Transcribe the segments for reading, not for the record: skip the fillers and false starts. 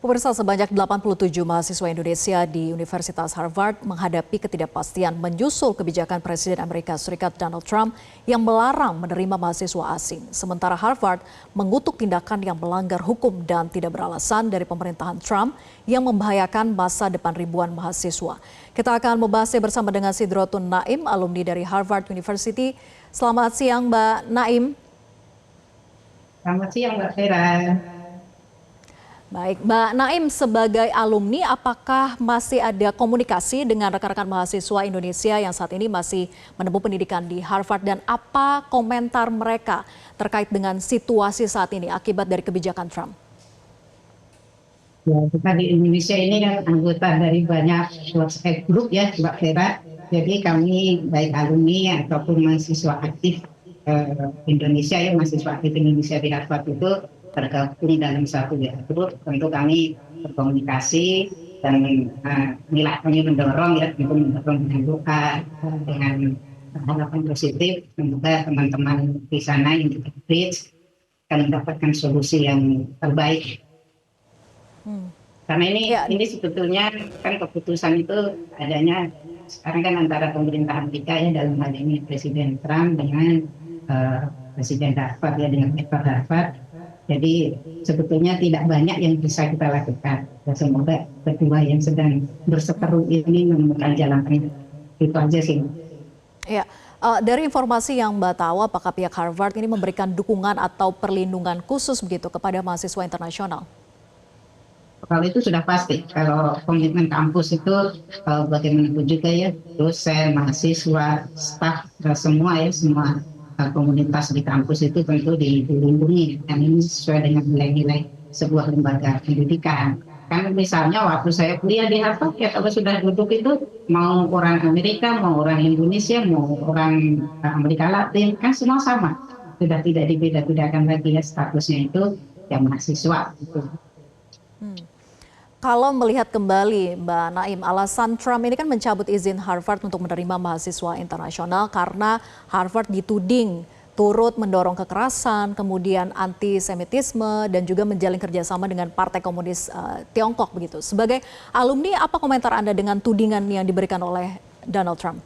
Pemirsa, sebanyak 87 mahasiswa Indonesia di Universitas Harvard menghadapi ketidakpastian menyusul kebijakan Presiden Amerika Serikat Donald Trump yang melarang menerima mahasiswa asing. Sementara Harvard mengutuk tindakan yang melanggar hukum dan tidak beralasan dari pemerintahan Trump yang membahayakan masa depan ribuan mahasiswa. Kita akan membahasnya bersama dengan Sidrotun Naim, alumni dari Harvard University. Selamat siang, Mbak Naim. Selamat siang, Mbak Vera. Baik, Mbak Naim, sebagai alumni apakah masih ada komunikasi dengan rekan-rekan mahasiswa Indonesia yang saat ini masih menempuh pendidikan di Harvard, dan apa komentar mereka terkait dengan situasi saat ini akibat dari kebijakan Trump? Ya, kita di Indonesia ini kan anggota dari banyak WhatsApp group ya, Mbak Vera. Jadi kami baik alumni ataupun mahasiswa aktif Indonesia ya, mahasiswa aktif Indonesia di Harvard itu tergabung dalam satu grup. Tentu kami berkomunikasi dan kami mendorong ya, untuk mendorong dengan doa, dengan harapan positif. Semoga teman-teman di sana yang di bridge akan mendapatkan solusi yang terbaik. Karena ini sebetulnya kan keputusan itu adanya sekarang kan antara pemerintah Amerika ya, dalam hal ini Presiden Trump dengan Presiden Harvard ya, dengan rektor Harvard. Jadi sebetulnya tidak banyak yang bisa kita lakukan. Dan semoga kedua yang sedang berseteru ini menemukan jalan tengah. Itu aja sih. Ya, dari informasi yang Mbak tahu, apakah pihak Harvard ini memberikan dukungan atau perlindungan khusus begitu kepada mahasiswa internasional? Kalau itu sudah pasti. Kalau komitmen kampus itu bagaimanapun juga ya, dosen, mahasiswa, staf, semua komunitas di kampus itu tentu dilindungi, dan ini sesuai dengan nilai-nilai sebuah lembaga pendidikan. Kan misalnya waktu saya kuliah di Harvard ya, kalau sudah duduk itu mau orang Amerika, mau orang Indonesia, mau orang Amerika Latin, kan semua sama. Sudah tidak dibeda-bedakan lagi ya, statusnya itu ya mahasiswa gitu. Kalau melihat kembali, Mbak Naim, alasan Trump ini kan mencabut izin Harvard untuk menerima mahasiswa internasional karena Harvard dituding turut mendorong kekerasan, kemudian antisemitisme, dan juga menjalin kerjasama dengan Partai Komunis Tiongkok begitu. Sebagai alumni, apa komentar Anda dengan tudingan yang diberikan oleh Donald Trump?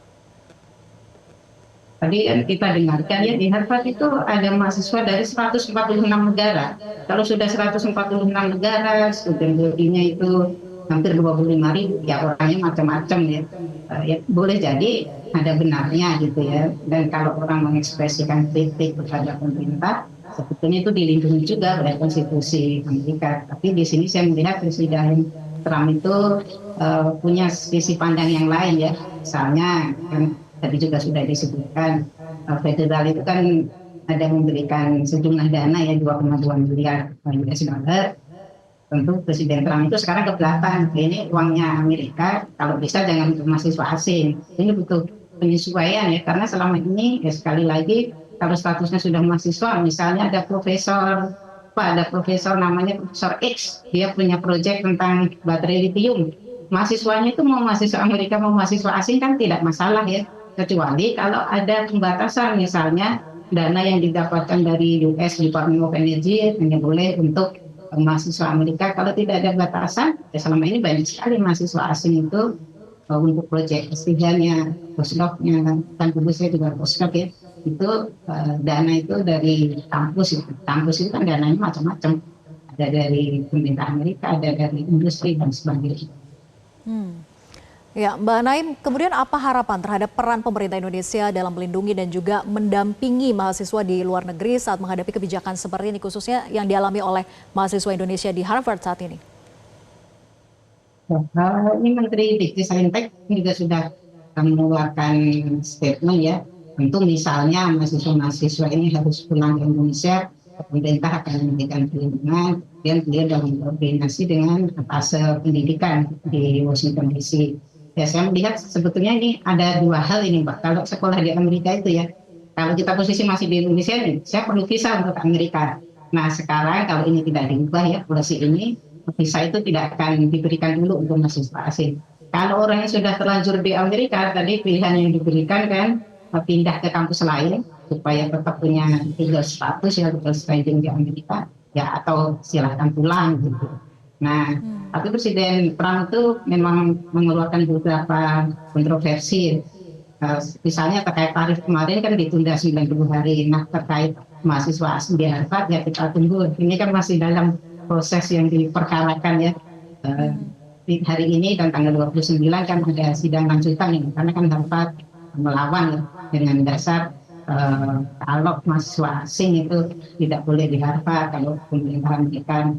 Tadi kita dengarkan ya, di Harvard itu ada mahasiswa dari 146 negara. Kalau sudah 146 negara, student body-nya itu hampir 25.000, ya orangnya macam-macam ya. Ya. Boleh jadi ada benarnya gitu ya. Dan kalau orang mengekspresikan kritik kepada pemerintah, sebetulnya itu dilindungi juga oleh konstitusi Amerika. Tapi di sini saya melihat Presiden Trump itu punya sisi pandang yang lain ya. Misalnya kan tadi juga sudah disebutkan, federal itu kan ada memberikan sejumlah dana ya, 2,2 miliar US dollar. Tentu Presiden Trump itu sekarang ke belakang, ini uangnya Amerika, kalau bisa jangan untuk mahasiswa asing. Ini butuh penyesuaian ya, karena selama ini ya sekali lagi kalau statusnya sudah mahasiswa, misalnya ada profesor namanya Profesor X, dia punya proyek tentang baterai lithium. Mahasiswanya itu mau mahasiswa Amerika mau mahasiswa asing kan tidak masalah ya, kecuali kalau ada pembatasan, misalnya dana yang didapatkan dari US Department of Energy hanya boleh untuk mahasiswa Amerika. Kalau tidak ada batasan, ya selama ini banyak sekali mahasiswa asing itu untuk proyek S3-nya, postdoc-nya, kan dulu saya juga postdoc ya, itu dana itu dari kampus. Kampus itu kan dananya macam-macam, ada dari pemerintah Amerika, ada dari industri dan sebagainya. Ya, Mbak Naim, kemudian apa harapan terhadap peran pemerintah Indonesia dalam melindungi dan juga mendampingi mahasiswa di luar negeri saat menghadapi kebijakan seperti ini, khususnya yang dialami oleh mahasiswa Indonesia di Harvard saat ini? Ini Menteri Dikti-Saintek juga sudah mengeluarkan statement ya. Tentu misalnya mahasiswa-mahasiswa ini harus pulang ke Indonesia, pemerintah akan memberikan perlindungan, dan dia dalam koordinasi dengan atas pendidikan di Washington DC. Ya, saya melihat sebetulnya ini ada dua hal ini, Mbak. Kalau sekolah di Amerika itu ya, kalau kita posisi masih di Indonesia nih, saya perlu visa untuk Amerika. Nah sekarang kalau ini tidak diubah ya, polisi ini, visa itu tidak akan diberikan dulu untuk mahasiswa asing. Kalau orang yang sudah terlanjur di Amerika, tadi pilihan yang diberikan kan pindah ke kampus lain supaya tetap punya legal status ya, legal standing di Amerika, ya atau silahkan pulang gitu. Nah, tapi Presiden Trump itu memang mengeluarkan beberapa kontroversi. Misalnya terkait tarif kemarin kan ditunda 90 hari. Nah, terkait mahasiswa asing di Harvard ya kita tunggu. Ini kan masih dalam proses yang diperkarakan ya. Eh, di hari ini dan tanggal 29 kan ada sidang lanjutan ya. Karena kan Harvard melawan ya, dengan dasar kalau mahasiswa asing itu tidak boleh di Harvard, kalau pemerintahan mereka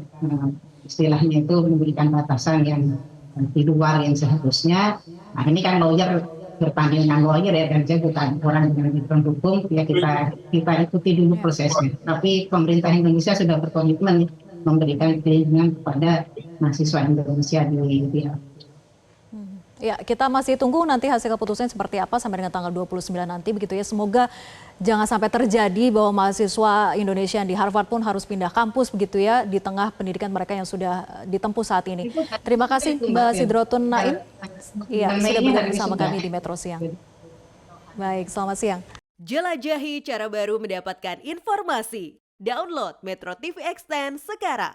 istilahnya itu memberikan batasan yang di luar yang seharusnya. Nah ini kan lawyer bertanding dengan lawyer ya, dan saya bukan orang yang bidang hukum, ya kita ikuti dulu prosesnya. Tapi pemerintah Indonesia sudah berkomitmen memberikan perlindungan kepada mahasiswa Indonesia di Ya, kita masih tunggu nanti hasil keputusan seperti apa sampai dengan tanggal 29 nanti begitu ya. Semoga jangan sampai terjadi bahwa mahasiswa Indonesia yang di Harvard pun harus pindah kampus begitu ya di tengah pendidikan mereka yang sudah ditempuh saat ini. Terima kasih Mbak Sidrotun Naim. Iya, sudah bergabung bersama kami di Metro Siang. Baik, selamat siang. Jelajahi cara baru mendapatkan informasi. Download Metro TV Extend sekarang.